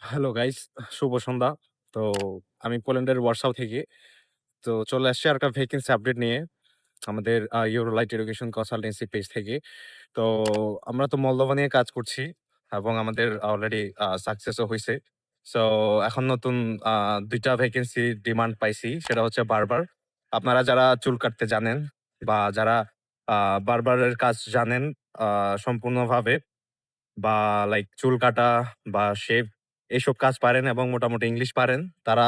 Hello guys, শুভ সন্ধ্যা। তো আমি পোল্যান্ডের ওয়ারসাও থেকে। তো চলে আসছি আরেকটা ভ্যাকেন্সি আপডেট নিয়ে আমাদের ইউরোলাইট এডুকেশন কনসালটেন্সি পেজ থেকে। তো আমরা তো মলদোভা নিয়ে কাজ করছি এবং আমাদের অলরেডি সাকসেসও হইছে। সো এখন নতুন ২ টা ভ্যাকেন্সি ডিমান্ড পাইছি। সেটা হচ্ছে বারবার। আপনারা যারা চুল কাটতে জানেন বা যারা বারবারের কাজ জানেন আ সম্পূর্ণভাবে বা লাইক চুল কাটা বা শেভ এইসব কাজ পারেন এবং মোটামুটি ইংলিশ পারেন। তারা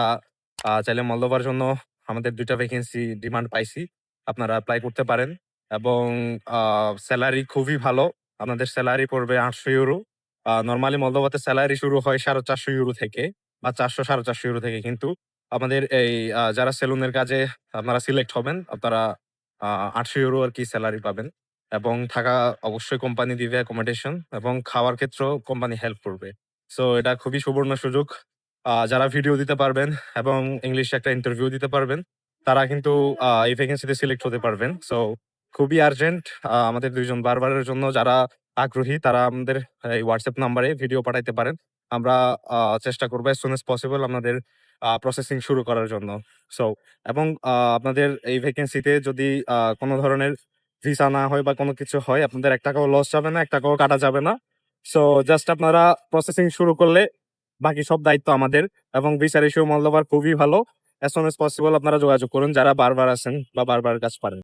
চাইলে মলদোভার জন্য আমাদের ২ টা ভ্যাকেন্সি ডিমান্ড পাইছি। আপনারা এপ্লাই করতে পারেন এবং সেলারি খুবই ভালো। আপনাদের সেলারি পড়বে ৳৮০০। নরমালি মলদোভাতে সেলারি শুরু হয় ৳৪৫০ থেকে বা ৳৪০০-৪৫০ থেকে। কিন্তু আমাদের এই যারা সেলুনের কাজে আপনারা সিলেক্ট হবেন, আপনারা আ ৳৮০০ আরকি সেলারি পাবেন। এবং থাকা অবশ্যই কোম্পানি দিবে অ্যাকোমোডেশন এবং খাওয়ার ক্ষেত্রেও কোম্পানি হেল্প করবে। সো এটা খুবই সুবর্ণ সুযোগ। যারা ভিডিও দিতে পারবেন এবং ইংলিশে একটা ইন্টারভিউ দিতে পারবেন, তারা কিন্তু এই ভ্যাকেন্সিতে সিলেক্ট হতে পারবেন। সো খুবই আর্জেন্ট আমাদের ২ জন বারবারের জন্য যারা আগ্রহী তারা আমাদের এই WhatsApp নাম্বারে ভিডিও পাঠাইতে পারেন। আমরা চেষ্টা করব as soon as possible আপনাদের প্রসেসিং শুরু করার জন্য। সো এবং আপনাদের এই ভ্যাকেন্সিতে যদি কোন ধরনের ভিসা না হয় বা কোনো কিছু হয়, আপনাদের ৳১ লস যাবে না, ৳১ কাটা যাবে না। সো জাস্ট আপনারা প্রসেসিং শুরু করলে বাকি সব দায়িত্ব আমাদের এবং ভিসা রেশিও মলদোভার খুবই ভালো। as soon as possible আপনারা যোগাযোগ করুন যারা বারবার আছেন বা বারবার কাজ পারেন।